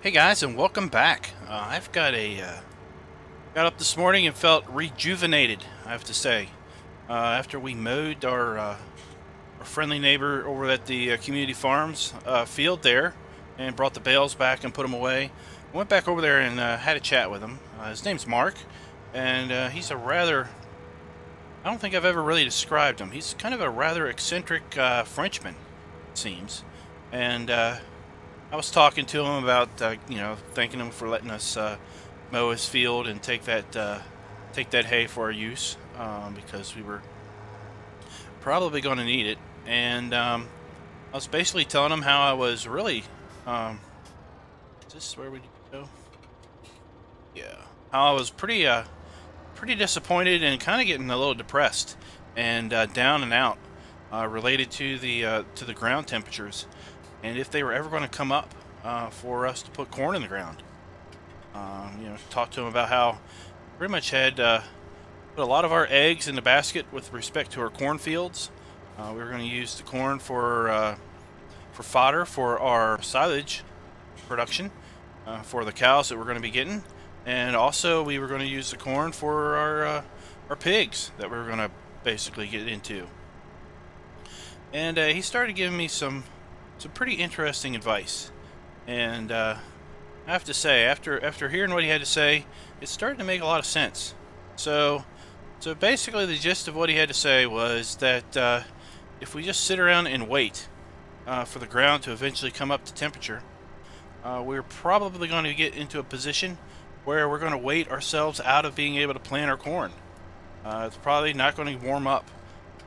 Hey guys, and welcome back. I've got got up this morning and felt rejuvenated, I have to say. After we mowed our friendly neighbor over at the community farms field there and brought the bales back and put them away. I went back over there and had a chat with him. His name's Mark, and he's a rather, I don't think I've ever really described him. He's kind of a rather eccentric Frenchman, it seems. And I was talking to him about, you know, thanking him for letting us mow his field and take that hay for our use, because we were probably going to need it. And I was basically telling him how I was really, is this where we go? Yeah, how I was pretty disappointed and kind of getting a little depressed and down and out related to the ground temperatures. And if they were ever going to come up for us to put corn in the ground. You know, talked to him about how pretty much had put a lot of our eggs in the basket with respect to our cornfields. We were going to use the corn for fodder for our silage production for the cows that we're going to be getting, and also we were going to use the corn for our pigs that we were going to basically get into. And he started giving me some pretty interesting advice, and I have to say, after hearing what he had to say, it started to make a lot of sense. So basically the gist of what he had to say was that if we just sit around and wait for the ground to eventually come up to temperature, we're probably going to get into a position where we're going to wait ourselves out of being able to plant our corn. It's probably not going to warm up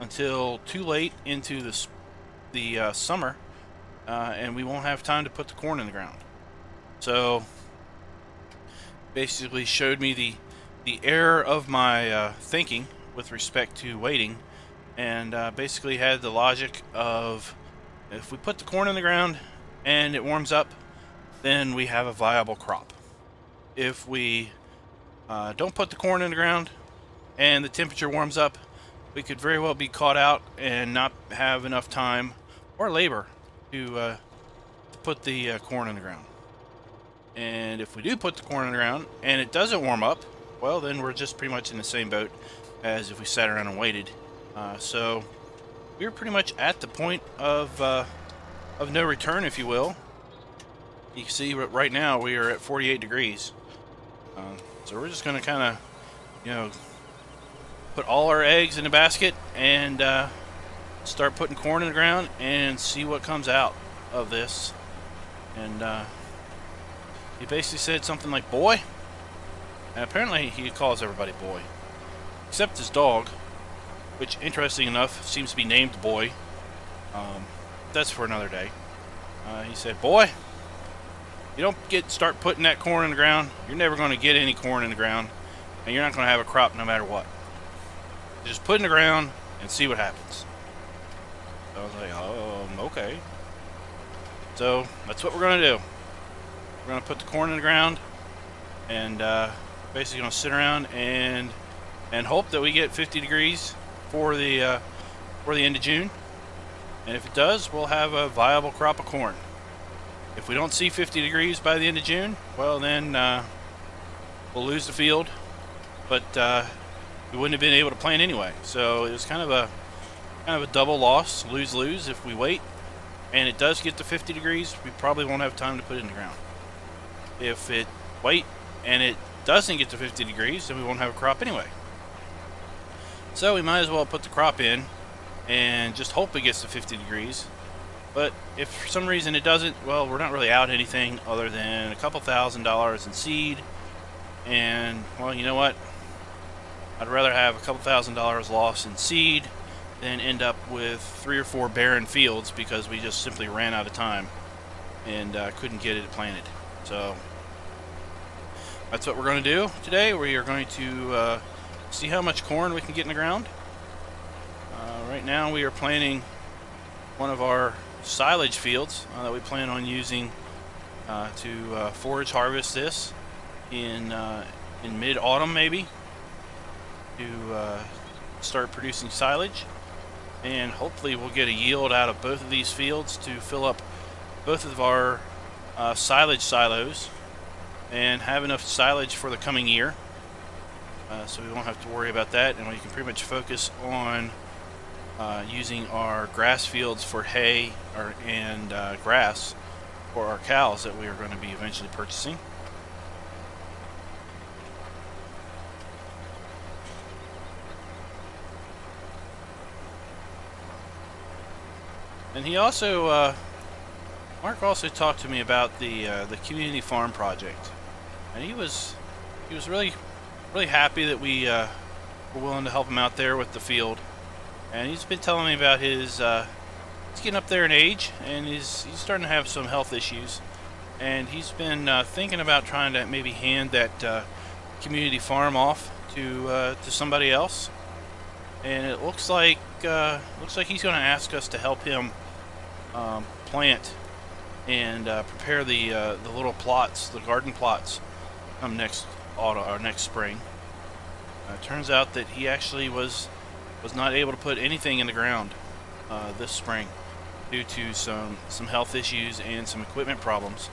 until too late into the summer, and we won't have time to put the corn in the ground. So basically showed me the error of my thinking with respect to waiting, and basically had the logic of, if we put the corn in the ground and it warms up, then we have a viable crop. If we don't put the corn in the ground and the temperature warms up, we could very well be caught out and not have enough time or labor to put the corn in the ground. And if we do put the corn in the ground and it doesn't warm up, well, then we're just pretty much in the same boat as if we sat around and waited. So we're pretty much at the point of no return, if you will. You can see right now we are at 48 degrees. So we're just going to kind of, you know, put all our eggs in a basket and start putting corn in the ground and see what comes out of this. And he basically said something like, "Boy," and apparently he calls everybody boy, except his dog, which, interesting enough, seems to be named Boy. That's for another day. He said, "Boy, you don't start putting that corn in the ground, you're never going to get any corn in the ground, and you're not going to have a crop no matter what. Just put it in the ground and see what happens." So I was like, "Oh, okay." So that's what we're going to do. We're going to put the corn in the ground and basically going to sit around and hope that we get 50 degrees for the end of June. And if it does, we'll have a viable crop of corn. If we don't see 50 degrees by the end of June, well, then we'll lose the field, but we wouldn't have been able to plant anyway. So it was kind of a double loss, lose-lose. If we wait and it does get to 50 degrees, we probably won't have time to put it in the ground. If it wait and it doesn't get to 50 degrees, then we won't have a crop anyway. So we might as well put the crop in and just hope it gets to 50 degrees. But if for some reason it doesn't, well, we're not really out anything other than a couple $1,000s in seed. And, well, you know what? I'd rather have a couple $1,000s lost in seed than end up with 3 or 4 barren fields because we just simply ran out of time and couldn't get it planted. So that's what we're going to do today. We are going to see how much corn we can get in the ground. Right now we are planting one of our silage fields that we plan on using to forage harvest this in mid-autumn, maybe, to start producing silage. And hopefully we'll get a yield out of both of these fields to fill up both of our silage silos and have enough silage for the coming year, so we won't have to worry about that, and we can pretty much focus on using our grass fields for hay and grass for our cows that we are going to be eventually purchasing. And he also, Mark also talked to me about the community farm project, and he was really happy that we were willing to help him out there with the field. And he's been telling me about his he's getting up there in age, and he's starting to have some health issues, and he's been thinking about trying to maybe hand that community farm off to somebody else. And it looks like he's going to ask us to help him plant and prepare the little plots, the garden plots, next autumn or next spring. It turns out that he actually was not able to put anything in the ground this spring due to some health issues and some equipment problems.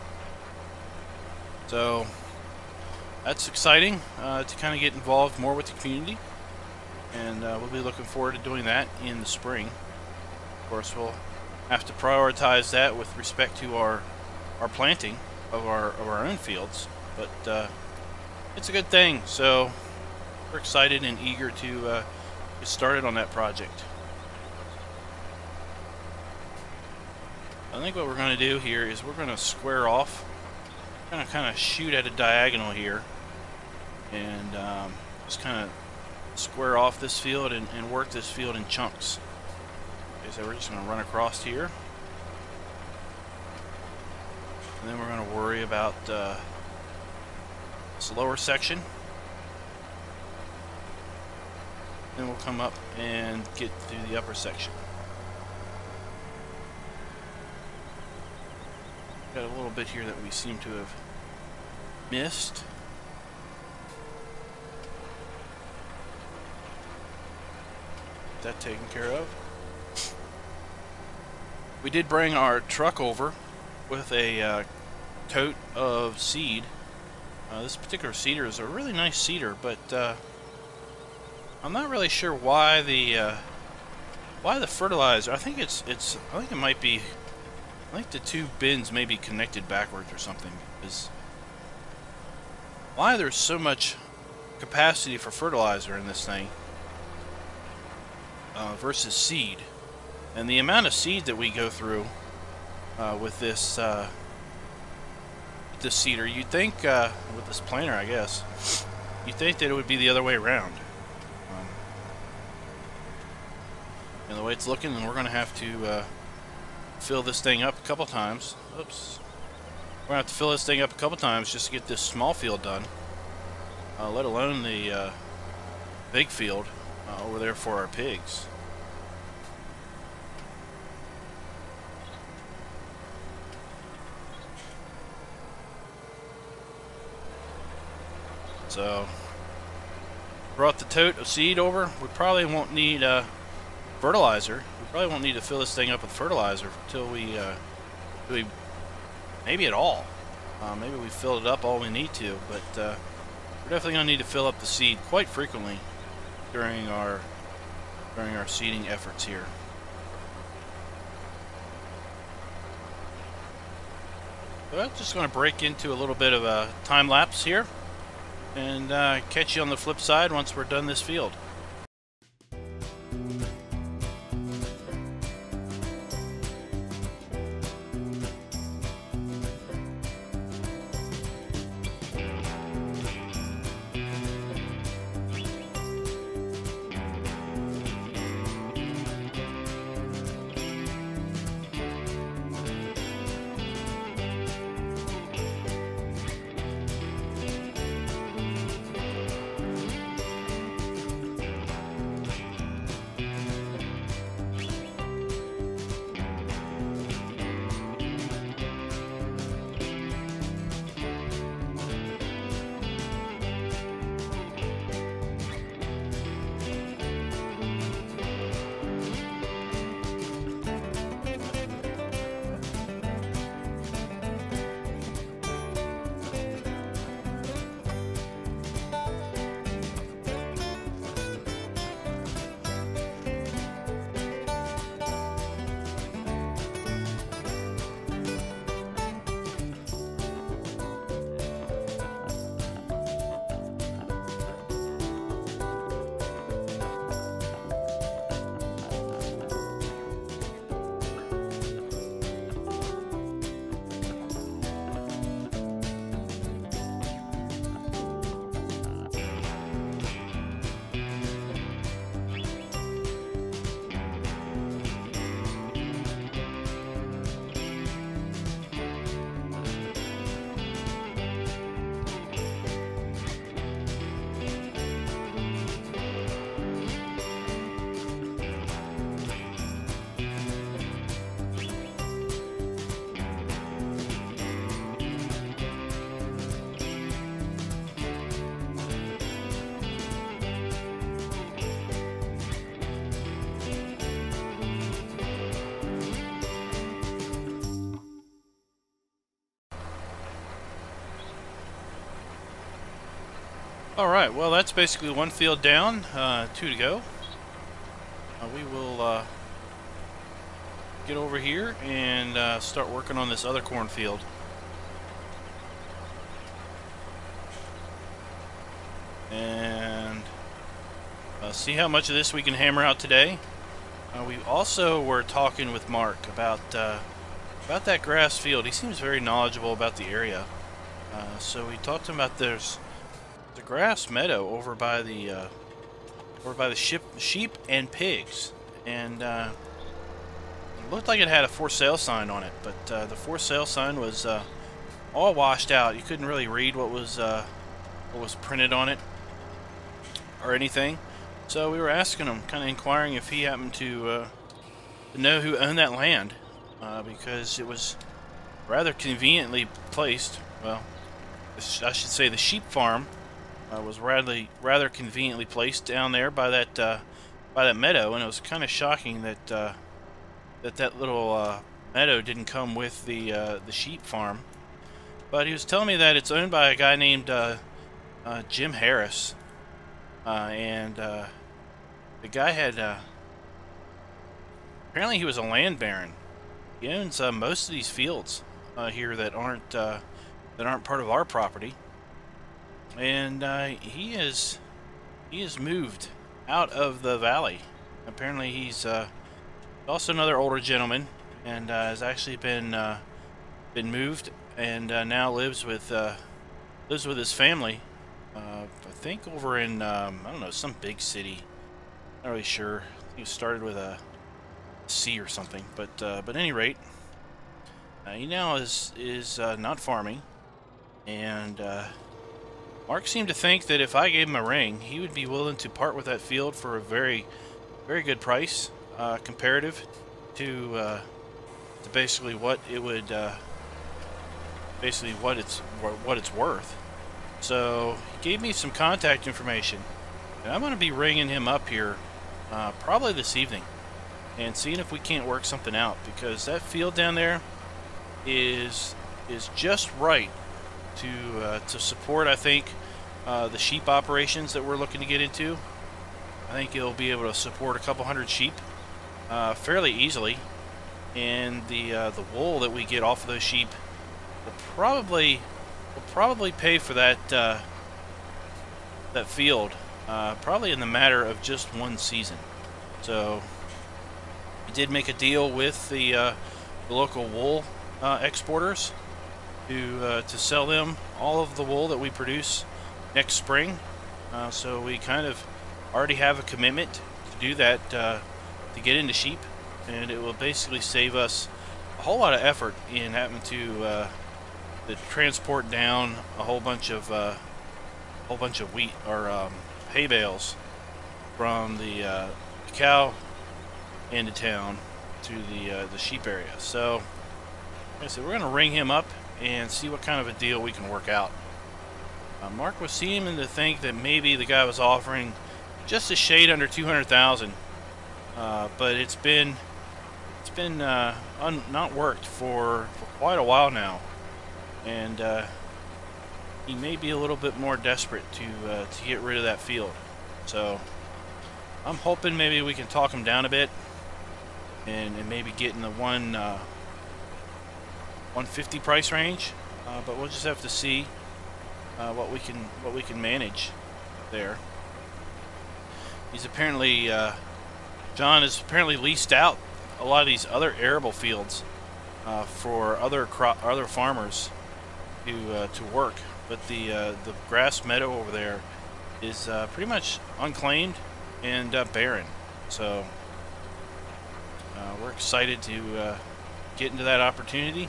So that's exciting to kind of get involved more with the community, and we'll be looking forward to doing that in the spring. Of course, we'll have to prioritize that with respect to our planting of our own fields, but it's a good thing. So we're excited and eager to get started on that project. I think what we're going to do here is we're going to square off, kind of shoot at a diagonal here, and just kind of square off this field and work this field in chunks. Okay, so we're just going to run across here, and then we're going to worry about this lower section. Then we'll come up and get through the upper section. Got a little bit here that we seem to have missed. Get that taken care of. We did bring our truck over with a tote of seed. This particular cedar is a really nice cedar, but I'm not really sure why the fertilizer. I think it might be. I think the two bins may be connected backwards or something. Because why there's so much capacity for fertilizer in this thing versus seed, and the amount of seed that we go through with this cedar, you'd think with this planter, I guess, you'd think that it would be the other way around. And the way it's looking, and we're going to have to fill this thing up a couple times. Oops. We're going to have to fill this thing up a couple times just to get this small field done, let alone the big field over there for our pigs. So, brought the tote of seed over. We probably won't need fertilizer. We probably won't need to fill this thing up with fertilizer until we maybe at all. Maybe we fill it up all we need to, but we're definitely going to need to fill up the seed quite frequently during our seeding efforts here. So I'm just going to break into a little bit of a time lapse here, and catch you on the flip side once we're done this field. Alright, well that's basically one field down, 2 to go. We will get over here and start working on this other cornfield. And see how much of this we can hammer out today. We also were talking with Mark about that grass field. He seems very knowledgeable about the area. So we talked to him about there's the grass meadow over by the sheep and pigs, and it looked like it had a for sale sign on it, but the for sale sign was all washed out. You couldn't really read what was printed on it or anything. So we were asking him, kind of inquiring if he happened to know who owned that land, because it was rather conveniently placed. Well, I should say the sheep farm was rather conveniently placed down there by that meadow, and it was kind of shocking that that little meadow didn't come with the sheep farm. But he was telling me that it's owned by a guy named Jim Harris, and the guy had apparently he was a land baron. He owns most of these fields here that aren't part of our property. And he is moved out of the valley. Apparently he's also another older gentleman, and has actually been moved, and now lives with his family. I think over in I don't know, some big city. Not really sure. I think it started with a C or something. But at any rate, he now is not farming, and Mark seemed to think that if I gave him a ring, he would be willing to part with that field for a very, very good price, comparative to basically what it would, what it's worth. So he gave me some contact information, and I'm going to be ringing him up here, probably this evening, and seeing if we can't work something out, because that field down there is just right to support, I think, the sheep operations that we're looking to get into. I think it'll be able to support a couple hundred sheep fairly easily, and the wool that we get off of those sheep will probably pay for that field, probably in the matter of just one season. So we did make a deal with the local wool exporters to sell them all of the wool that we produce next spring. So we kind of already have a commitment to do that, to get into sheep, and it will basically save us a whole lot of effort in having to transport down a whole bunch of wheat or hay bales from the cow end of town to the sheep area. So like I said, we're going to ring him up and see what kind of a deal we can work out. Mark was seeming to think that maybe the guy was offering just a shade under 200,000, but it's been not worked for quite a while now, and he may be a little bit more desperate to get rid of that field. So I'm hoping maybe we can talk him down a bit, and maybe get in the 150 price range, but we'll just have to see what we can manage there. He's apparently John has apparently leased out a lot of these other arable fields for other farmers to work, but the grass meadow over there is pretty much unclaimed and barren. So we're excited to get into that opportunity,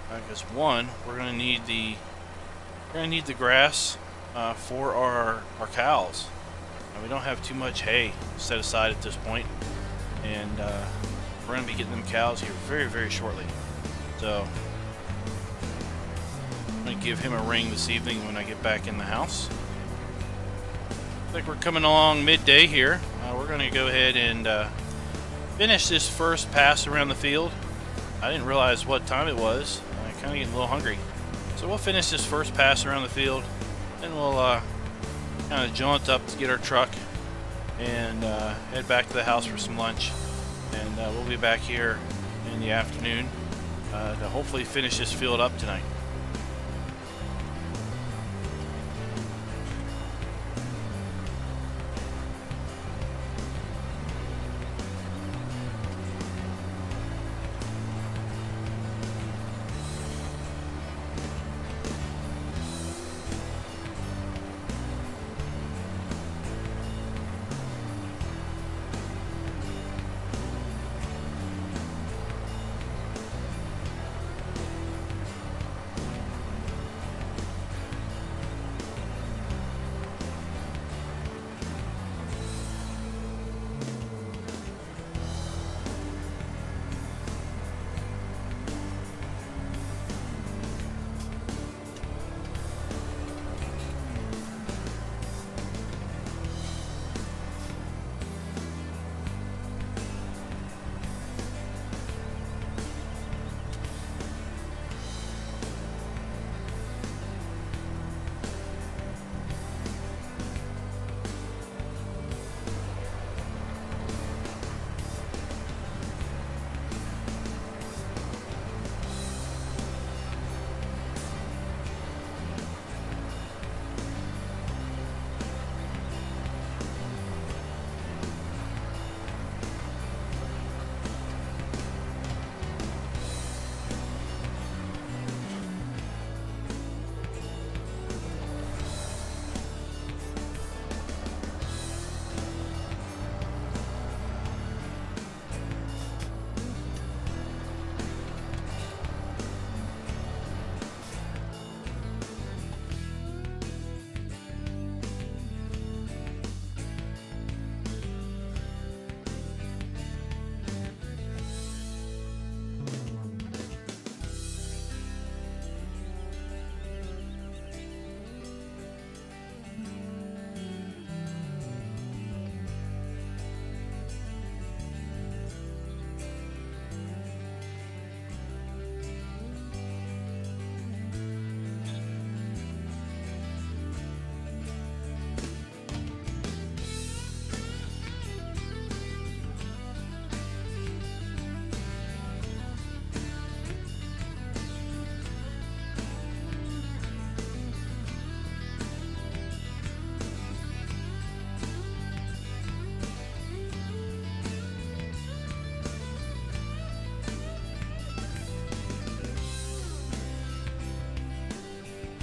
because one, we're going to need the grass for our cows. We don't have too much hay set aside at this point, and we're going to be getting them cows here very, very shortly. So I'm going to give him a ring this evening when I get back in the house. I think we're coming along midday here. We're going to go ahead and finish this first pass around the field. I didn't realize what time it was. I'm kind of getting a little hungry. So we'll finish this first pass around the field, and we'll kind of jaunt up to get our truck and head back to the house for some lunch. And we'll be back here in the afternoon to hopefully finish this field up tonight.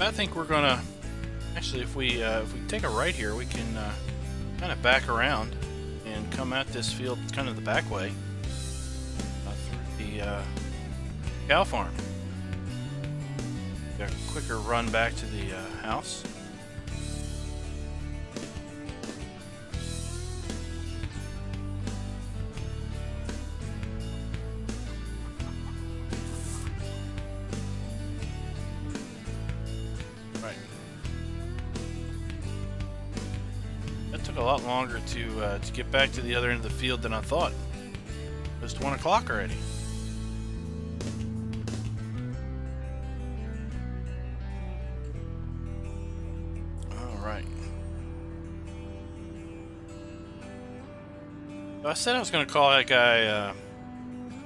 I think we're gonna actually, if we take a right here, we can kind of back around and come at this field kind of the back way through the cow farm. Got a quicker run back to the house. A lot longer to get back to the other end of the field than I thought. It's 1 o'clock already. All right. So I said I was going to call that guy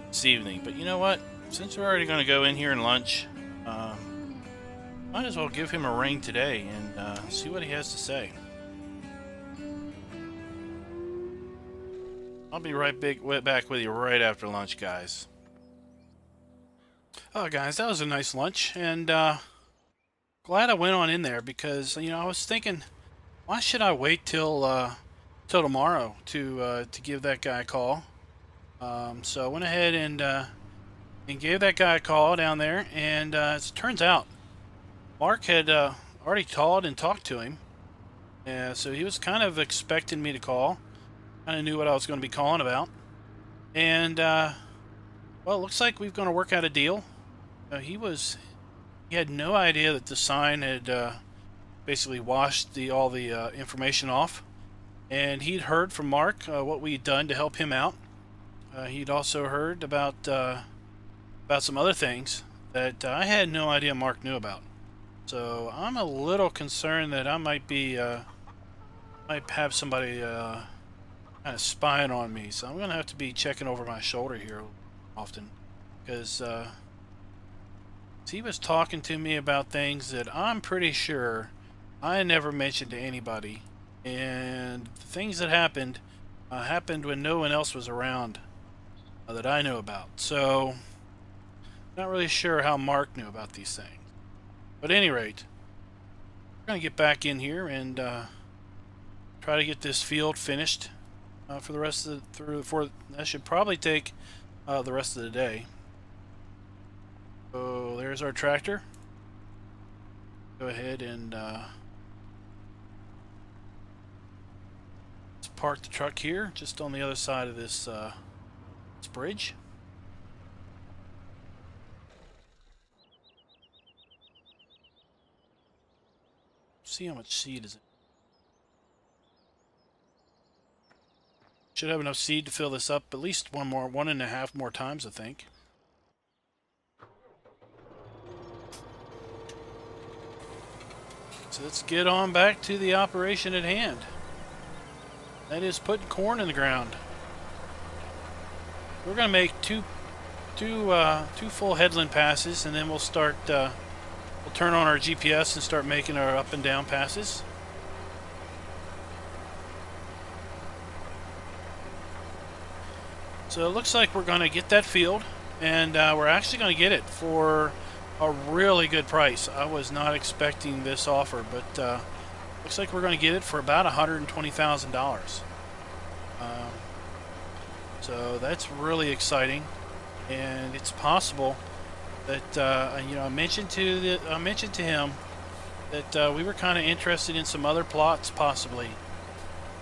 this evening, but you know what? Since we're already going to go in here and lunch, might as well give him a ring today and see what he has to say. I'll be back with you right after lunch, guys. Oh, guys, that was a nice lunch, and glad I went on in there because, you know, I was thinking, why should I wait till tomorrow to give that guy a call? So I went ahead and gave that guy a call down there, and as it turns out, Mark had already called and talked to him, so he was kind of expecting me to call. Kind of knew what I was going to be calling about, and well, it looks like we're going to work out a deal. He had no idea that the sign had basically washed all the information off, and he'd heard from Mark what we'd done to help him out. He'd also heard about some other things that I had no idea Mark knew about. So I'm a little concerned that I might be might have somebody kind of spying on me, so I'm going to have to be checking over my shoulder here often, because he was talking to me about things that I'm pretty sure I never mentioned to anybody, and the things that happened happened when no one else was around that I know about. So not really sure how Mark knew about these things, but at any rate, we're going to get back in here and try to get this field finished for the rest of that should probably take the rest of the day. So there's our tractor. Go ahead and let's park the truck here, just on the other side of this bridge. See how much seed is in. Should have enough seed to fill this up at least one and a half more times, I think. So let's get on back to the operation at hand. That is putting corn in the ground. We're going to make two full headland passes, and then we'll start. We'll turn on our GPS and start making our up and down passes. So it looks like we're going to get that field, and we're actually going to get it for a really good price. I was not expecting this offer, but looks like we're going to get it for about $120,000. So that's really exciting, and it's possible that you know, I mentioned to him that we were kind of interested in some other plots possibly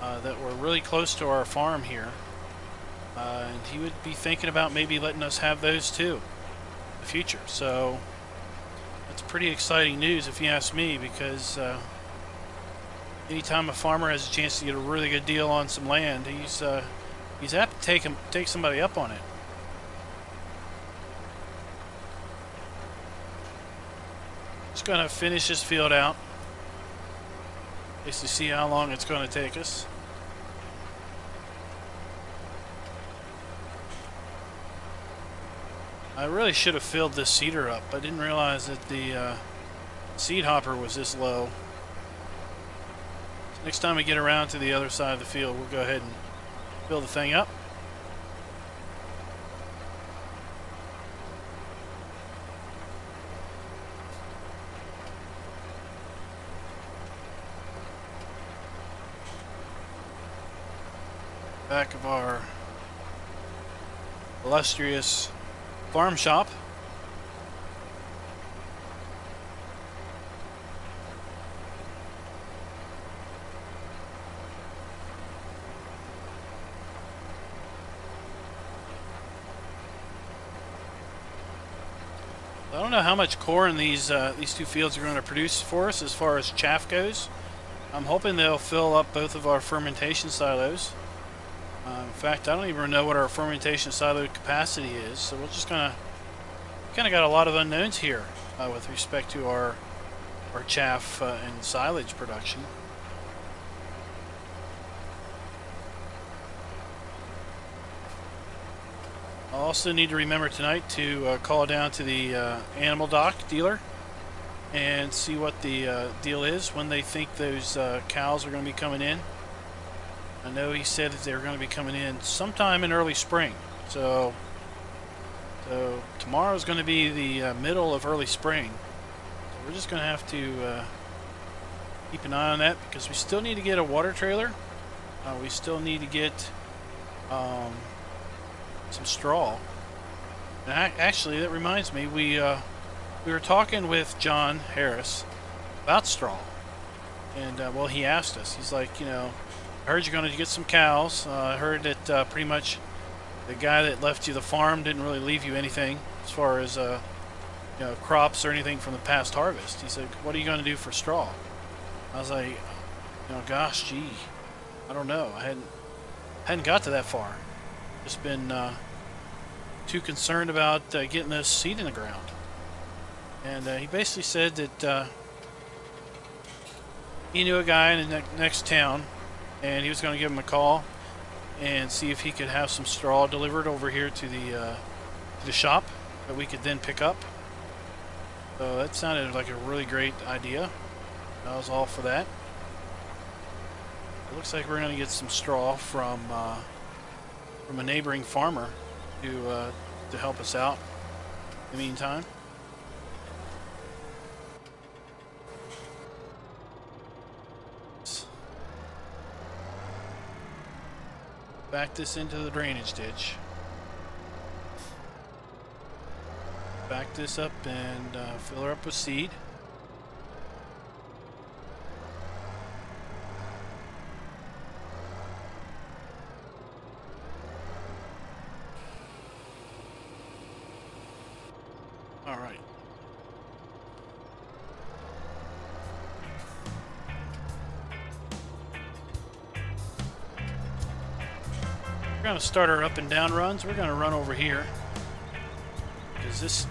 that were really close to our farm here, and he would be thinking about maybe letting us have those too in the future. So that's pretty exciting news if you ask me, because anytime a farmer has a chance to get a really good deal on some land, he's apt to take somebody up on it. Just gonna finish this field out, basically see how long it's going to take us. I really should have filled this seeder up. I didn't realize that the seed hopper was this low. So next time we get around to the other side of the field, we'll go ahead and fill the thing up. Back of our illustrious farm shop. I don't know how much corn these two fields are going to produce for us as far as chaff goes. I'm hoping they'll fill up both of our fermentation silos. In fact, I don't even know what our fermentation silo capacity is, so we're just kind of got a lot of unknowns here with respect to our chaff and silage production. I also need to remember tonight to call down to the animal doc dealer and see what the deal is, when they think those cows are going to be coming in. I know he said that they were going to be coming in sometime in early spring. So tomorrow is going to be the middle of early spring. So we're just going to have to keep an eye on that, because we still need to get a water trailer. We still need to get some straw. And actually, that reminds me, we were talking with John Harris about straw, and well, he asked us. He's like, you know, I heard you're going to get some cows. I heard that pretty much the guy that left you the farm didn't really leave you anything as far as you know, crops or anything from the past harvest. He said, what are you going to do for straw? I was like, you know, gosh, gee, I don't know. I hadn't got to that far. Just been too concerned about getting this seed in the ground. And he basically said that he knew a guy in the next town and he was going to give him a call and see if he could have some straw delivered over here to the shop that we could then pick up. So that sounded like a really great idea. I was all for that. It looks like we're going to get some straw from a neighboring farmer to help us out in the meantime. Back this into the drainage ditch. Back this up and fill her up with seed. All right. We're going to start our up and down runs. We're going to run over here because this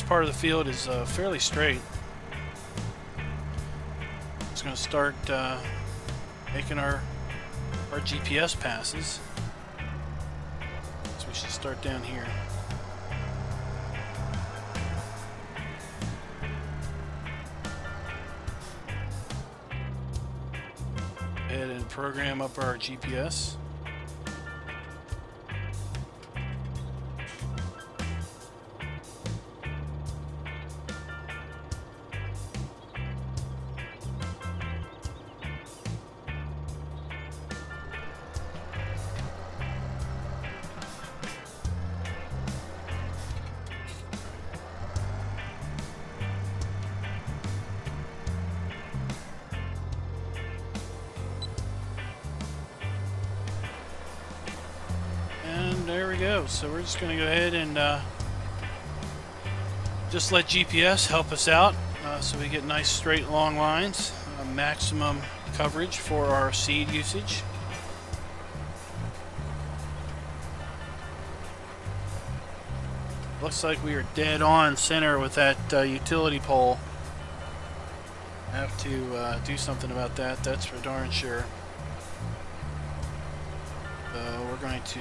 part of the field is fairly straight. Just going to start making our GPS passes. So we should start down here. Go ahead and program up our GPS. There we go. So we're just going to go ahead and just let GPS help us out so we get nice straight long lines, maximum coverage for our seed usage. Looks like we are dead on center with that utility pole. I have to do something about that, that's for darn sure. We're going to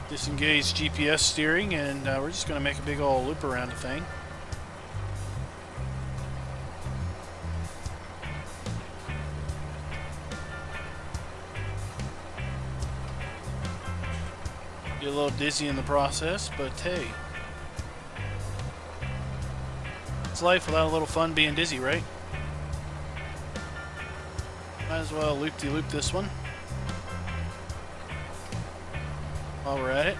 disengage GPS steering, and we're just going to make a big old loop around the thing. Get a little dizzy in the process, but hey, it's life without a little fun being dizzy, right? Might as well loop-de-loop this one while we're at it.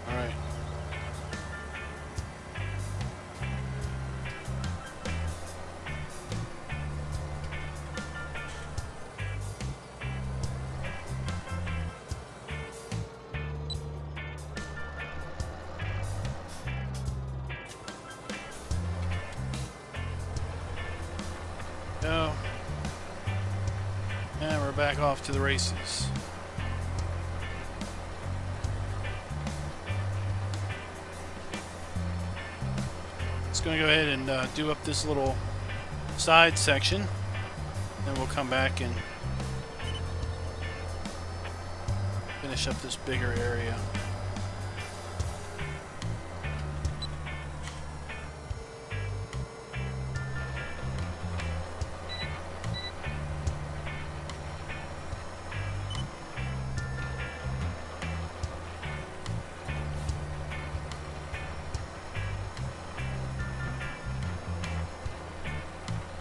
All right. Go. And we're back off to the races. Just going to go ahead and do up this little side section. Then we'll come back and finish up this bigger area.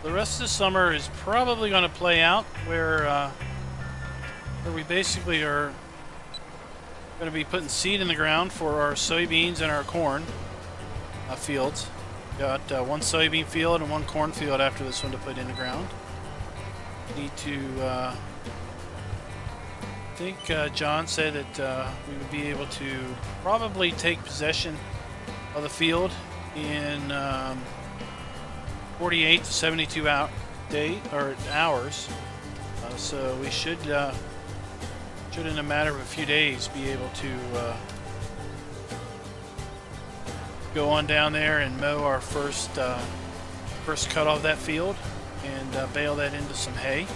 The rest of the summer is probably going to play out where we basically are going to be putting seed in the ground for our soybeans and our corn fields. Got one soybean field and one corn field after this one to put in the ground. Need to, I think John said that we would be able to probably take possession of the field in 48 to 72 hours. So we should should in a matter of a few days be able to go on down there and mow our first cut of that field and bale that into some hay.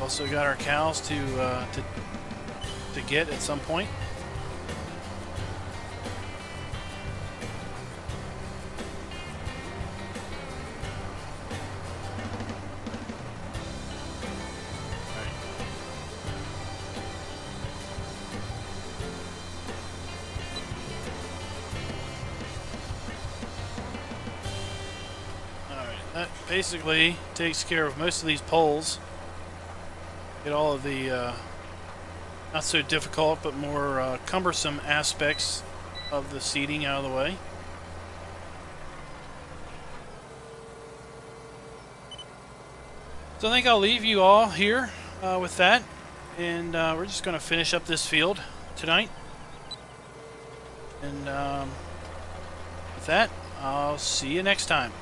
Also got our cows to get at some point. That basically takes care of most of these poles. Get all of the not so difficult but more cumbersome aspects of the seeding out of the way. So I think I'll leave you all here with that, and we're just going to finish up this field tonight. And with that, I'll see you next time.